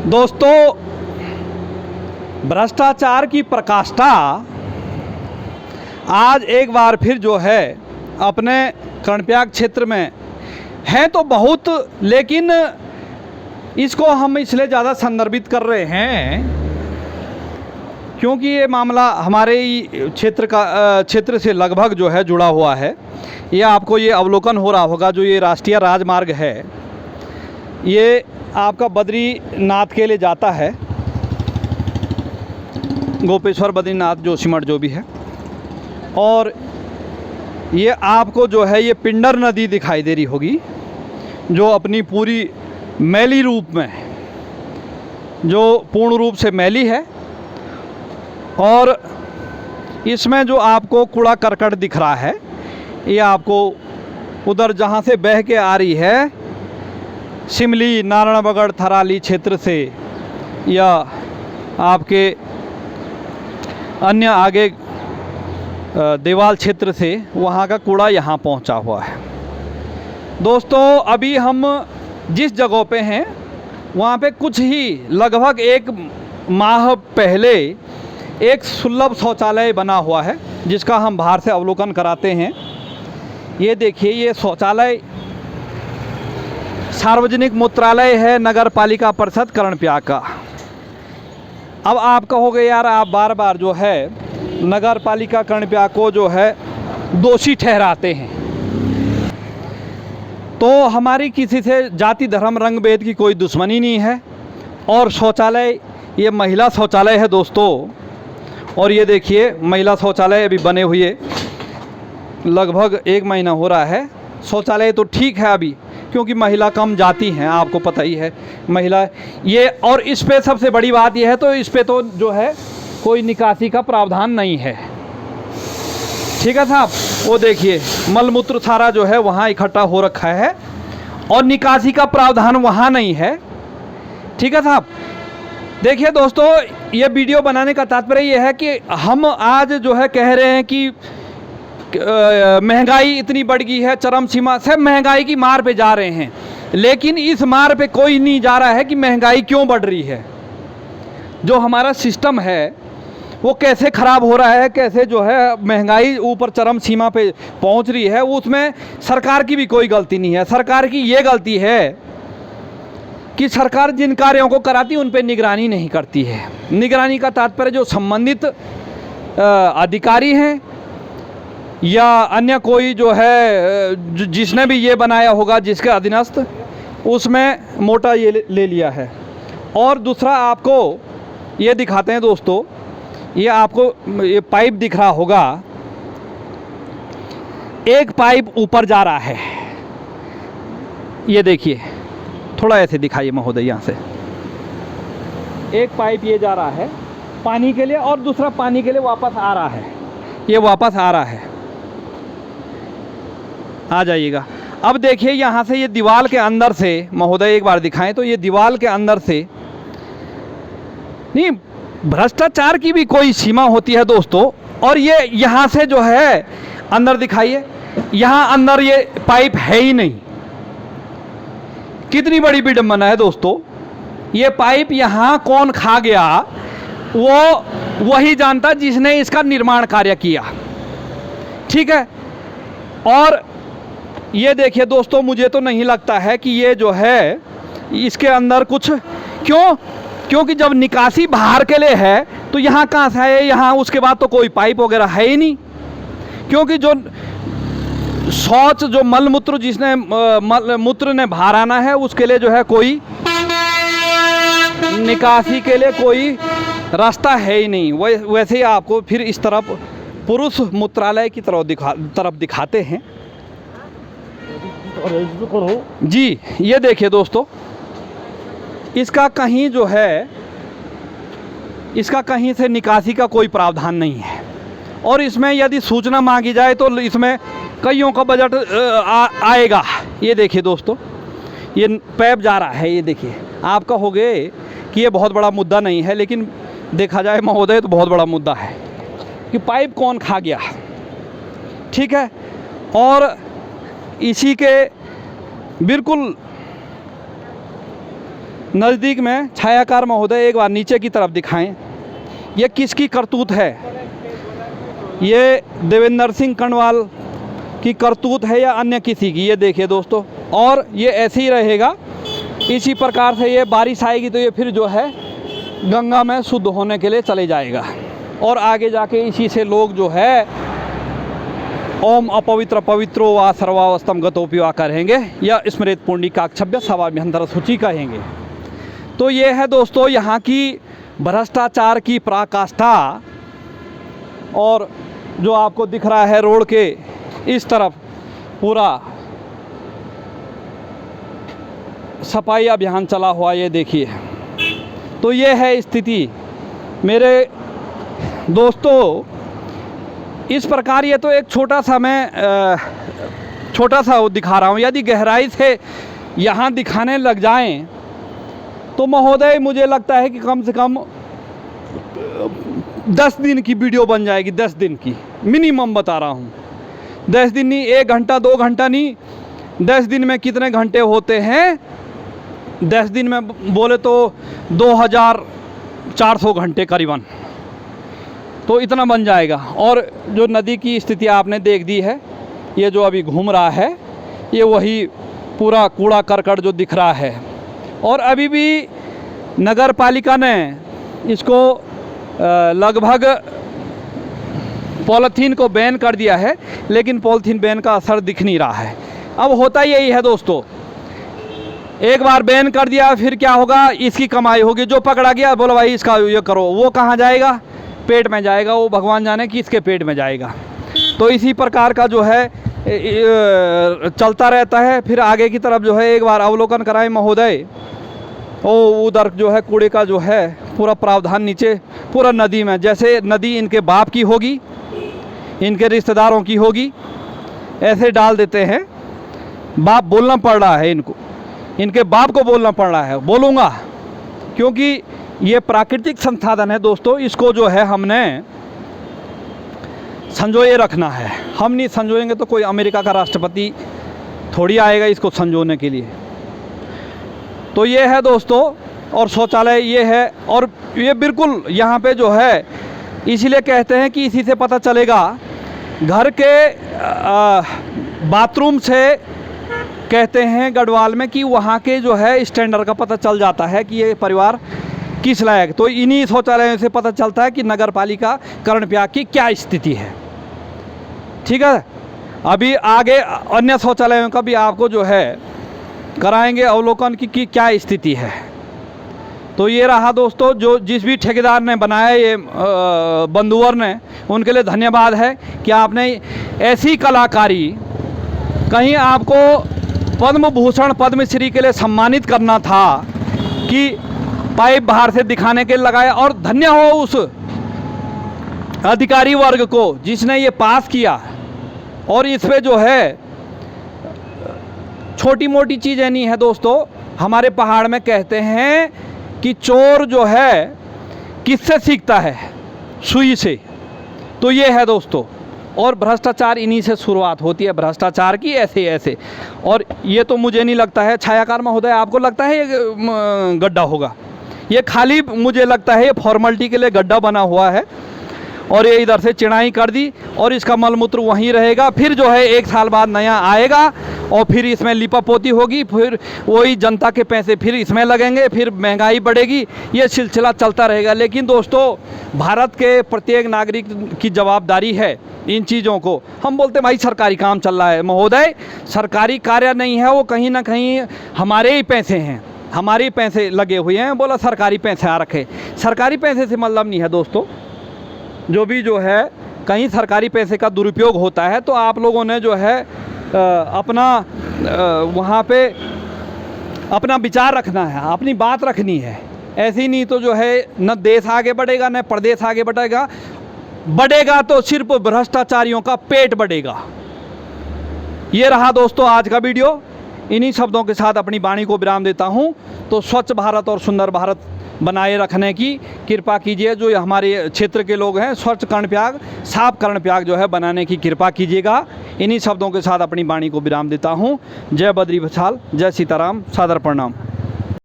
दोस्तों, भ्रष्टाचार की प्रकाष्ठा आज एक बार फिर जो है अपने कर्णप्रयाग क्षेत्र में है तो बहुत, लेकिन इसको हम इसलिए ज़्यादा संदर्भित कर रहे हैं क्योंकि ये मामला हमारे क्षेत्र से लगभग जो है जुड़ा हुआ है। ये आपको ये अवलोकन हो रहा होगा, जो ये राष्ट्रीय राजमार्ग है ये आपका बद्रीनाथ के लिए जाता है, गोपेश्वर बद्रीनाथ जोशीमठ जो भी है। और ये आपको जो है ये पिंडर नदी दिखाई दे रही होगी, जो अपनी पूरी मैली रूप में, जो पूर्ण रूप से मैली है। और इसमें जो आपको कूड़ा करकट दिख रहा है ये आपको उधर जहाँ से बह के आ रही है शिमली, नारायणबगड़, थराली क्षेत्र से या आपके अन्य आगे देवाल क्षेत्र से, वहाँ का कूड़ा यहाँ पहुँचा हुआ है। दोस्तों, अभी हम जिस जगह पे हैं वहाँ पे कुछ ही लगभग एक माह पहले एक सुलभ शौचालय बना हुआ है, जिसका हम बाहर से अवलोकन कराते हैं। ये देखिए, ये शौचालय सार्वजनिक मूत्रालय है नगर पालिका परिषद कर्णप्रयाग का। अब आप कहोगे यार, आप बार बार जो है नगर पालिका कर्णप्रयाग को जो है दोषी ठहराते हैं। तो हमारी किसी से जाति धर्म रंग भेद की कोई दुश्मनी नहीं है। और शौचालय ये महिला शौचालय है दोस्तों। और ये देखिए, महिला शौचालय अभी बने हुए लगभग 1 महीना हो रहा है। शौचालय तो ठीक है अभी, क्योंकि महिला कम जाती हैं, आपको पता ही है महिला ये। और इस पे सबसे बड़ी बात यह है, तो इस पे तो जो है कोई निकासी का प्रावधान नहीं है। ठीक है साहब, वो देखिए मलमूत्र सारा जो है वहाँ इकट्ठा हो रखा है और निकासी का प्रावधान वहाँ नहीं है। ठीक है साहब। देखिए दोस्तों, ये वीडियो बनाने का तात्पर्य ये है कि हम आज जो है कह रहे हैं कि महंगाई इतनी बढ़ गई है, चरम सीमा से महंगाई की मार पे जा रहे हैं, लेकिन इस मार पे कोई नहीं जा रहा है कि महंगाई क्यों बढ़ रही है। जो हमारा सिस्टम है वो कैसे ख़राब हो रहा है, कैसे जो है महंगाई ऊपर चरम सीमा पे पहुंच रही है, उसमें सरकार की भी कोई गलती नहीं है। सरकार की ये गलती है कि सरकार जिन कार्यों को कराती है उन पे निगरानी नहीं करती है। निगरानी का तात्पर्य जो संबंधित अधिकारी हैं या अन्य कोई जो है जिसने भी ये बनाया होगा, जिसके अधीनस्थ, उसमें मोटा ये ले लिया है। और दूसरा आपको ये दिखाते हैं दोस्तों, ये आपको ये पाइप दिख रहा होगा, एक पाइप ऊपर जा रहा है। ये देखिए, थोड़ा ऐसे दिखाइए महोदय, यहाँ से एक पाइप ये जा रहा है पानी के लिए और दूसरा पानी के लिए वापस आ रहा है। ये वापस आ रहा है, आ जाइएगा। अब देखिए यहाँ से ये दीवार के अंदर से, महोदय एक बार दिखाएं तो, ये दीवार के अंदर से नहीं, भ्रष्टाचार की भी कोई सीमा होती है दोस्तों। और ये यहाँ से जो है अंदर दिखाइए, यहाँ अंदर ये पाइप है ही नहीं। कितनी बड़ी विडंबना है दोस्तों। ये पाइप यहाँ कौन खा गया वो वही जानता जिसने इसका निर्माण कार्य किया। ठीक है। और ये देखिए दोस्तों, मुझे तो नहीं लगता है कि ये जो है इसके अंदर कुछ, क्योंकि जब निकासी बाहर के लिए है तो यहाँ कहाँ से है, यहाँ उसके बाद तो कोई पाइप वगैरह है ही नहीं। क्योंकि जो शौच, जो मलमूत्र जिसने मूत्र ने बाहर आना है, उसके लिए जो है कोई निकासी के लिए कोई रास्ता है ही नहीं। वैसे ही आपको फिर इस तरफ पुरुष मूत्रालय की तरफ दिखाते हैं जी। ये देखिए दोस्तों, इसका कहीं जो है, इसका कहीं से निकासी का कोई प्रावधान नहीं है। और इसमें यदि सूचना मांगी जाए तो इसमें कईयों का बजट आएगा। ये देखिए दोस्तों, ये पैप जा रहा है। ये देखिए, आप कहोगे कि ये बहुत बड़ा मुद्दा नहीं है, लेकिन देखा जाए महोदय तो बहुत बड़ा मुद्दा है कि पाइप कौन खा गया। ठीक है। और इसी के बिल्कुल नज़दीक में छायाकार महोदय एक बार नीचे की तरफ दिखाएं, ये किसकी करतूत है? ये देवेंद्र सिंह कणवाल की करतूत है या अन्य किसी की? ये देखिए दोस्तों, और ये ऐसे ही रहेगा। इसी प्रकार से ये बारिश आएगी तो ये फिर जो है गंगा में शुद्ध होने के लिए चले जाएगा, और आगे जाके इसी से लोग जो है ओम अपवित्र पवित्रो वा सर्वावस्थम गतोपिवा कहेंगे या स्मृत पुंडिकाक्षभ्य सवाभ्यंतर सूची कहेंगे। तो ये है दोस्तों यहाँ की भ्रष्टाचार की पराकाष्ठा। और जो आपको दिख रहा है रोड के इस तरफ पूरा सफाई अभियान चला हुआ, ये देखिए। तो ये है स्थिति मेरे दोस्तों। इस प्रकार ये तो एक छोटा सा मैं छोटा सा वो दिखा रहा हूँ। यदि गहराई से यहाँ दिखाने लग जाएं तो महोदय मुझे लगता है कि कम से कम 10 दिन की वीडियो बन जाएगी। 10 दिन की मिनिमम बता रहा हूँ। 10 दिन नहीं, 1 घंटा 2 घंटा नहीं, 10 दिन में कितने घंटे होते हैं? 10 दिन में बोले तो 2400 घंटे करीबन, तो इतना बन जाएगा। और जो नदी की स्थिति आपने देख दी है, ये जो अभी घूम रहा है ये वही पूरा कूड़ा करकट जो दिख रहा है। और अभी भी नगर पालिका ने इसको लगभग पॉलीथीन को बैन कर दिया है, लेकिन पॉलीथीन बैन का असर दिख नहीं रहा है। अब होता यही है दोस्तों, एक बार बैन कर दिया फिर क्या होगा? इसकी कमाई होगी। जो पकड़ा गया बोला भाई इसका ये करो, वो कहाँ जाएगा? पेट में जाएगा। वो भगवान जाने कि इसके पेट में जाएगा। तो इसी प्रकार का जो है चलता रहता है। फिर आगे की तरफ जो है एक बार अवलोकन कराएं महोदय। ओ उधर जो है कूड़े का जो है पूरा प्रावधान नीचे पूरा नदी में, जैसे नदी इनके बाप की होगी, इनके रिश्तेदारों की होगी, ऐसे डाल देते हैं। बाप बोलना पड़ रहा है इनको, इनके बाप को बोलना पड़ रहा है। बोलूँगा क्योंकि ये प्राकृतिक संसाधन है दोस्तों, इसको जो है हमने संजोए रखना है। हम नहीं संजोएंगे तो कोई अमेरिका का राष्ट्रपति थोड़ी आएगा इसको संजोने के लिए। तो ये है दोस्तों, और शौचालय ये है। और ये बिल्कुल यहाँ पे जो है, इसीलिए कहते हैं कि इसी से पता चलेगा घर के बाथरूम से, कहते हैं गढ़वाल में कि वहाँ के जो है स्टैंडर्ड का पता चल जाता है कि ये परिवार किस लायक। तो इन्हीं शौचालयों से पता चलता है कि नगर पालिका कर्णप्रयाग की क्या स्थिति है। ठीक है, अभी आगे अन्य शौचालयों का भी आपको जो है कराएंगे अवलोकन की क्या स्थिति है। तो ये रहा दोस्तों, जो जिस भी ठेकेदार ने बनाया ये बंधुवर ने, उनके लिए धन्यवाद है कि आपने ऐसी कलाकारी, कहीं आपको पद्म भूषण पद्मश्री के लिए सम्मानित करना था कि पाइप बाहर से दिखाने के लिए लगाया। और धन्य हो उस अधिकारी वर्ग को जिसने ये पास किया। और इस पे जो है छोटी मोटी चीज़ें नहीं है दोस्तों। हमारे पहाड़ में कहते हैं कि चोर जो है किससे सीखता है? सुई से। तो ये है दोस्तों, और भ्रष्टाचार इन्हीं से शुरुआत होती है, भ्रष्टाचार की ऐसे ऐसे। और ये तो मुझे नहीं लगता है, छायाकार महोदय आपको लगता है ये गड्ढा होगा? ये खाली मुझे लगता है ये फॉर्मेलिटी के लिए गड्ढा बना हुआ है। और ये इधर से चिड़ाई कर दी और इसका मलमूत्र वहीं रहेगा। फिर जो है 1 साल बाद नया आएगा और फिर इसमें लिपापोती होगी, फिर वही जनता के पैसे फिर इसमें लगेंगे, फिर महंगाई बढ़ेगी, ये सिलसिला चलता रहेगा। लेकिन दोस्तों, भारत के प्रत्येक नागरिक की जवाबदारी है इन चीज़ों को। हम बोलते भाई सरकारी काम चल रहा है। महोदय, सरकारी कार्य नहीं है वो, कहीं ना कहीं हमारे ही पैसे हैं, हमारे पैसे लगे हुए हैं। बोला सरकारी पैसे आ रखे, सरकारी पैसे से मतलब नहीं है दोस्तों। जो भी जो है कहीं सरकारी पैसे का दुरुपयोग होता है तो आप लोगों ने जो है अपना वहाँ पे अपना विचार रखना है, अपनी बात रखनी है। ऐसी नहीं तो जो है न देश आगे बढ़ेगा न प्रदेश आगे बढ़ेगा। बढ़ेगा तो सिर्फ भ्रष्टाचारियों का पेट बढ़ेगा। ये रहा दोस्तों आज का वीडियो। इन्हीं शब्दों के साथ अपनी वाणी को विराम देता हूँ। तो स्वच्छ भारत और सुंदर भारत बनाए रखने की कृपा कीजिए। जो हमारे क्षेत्र के लोग हैं, स्वच्छ कर्णप्रयाग, साफ कर्णप्रयाग जो है बनाने की कृपा कीजिएगा। इन्हीं शब्दों के साथ अपनी वाणी को विराम देता हूँ। जय बद्री विशाल, जय सीताराम, सादर प्रणाम।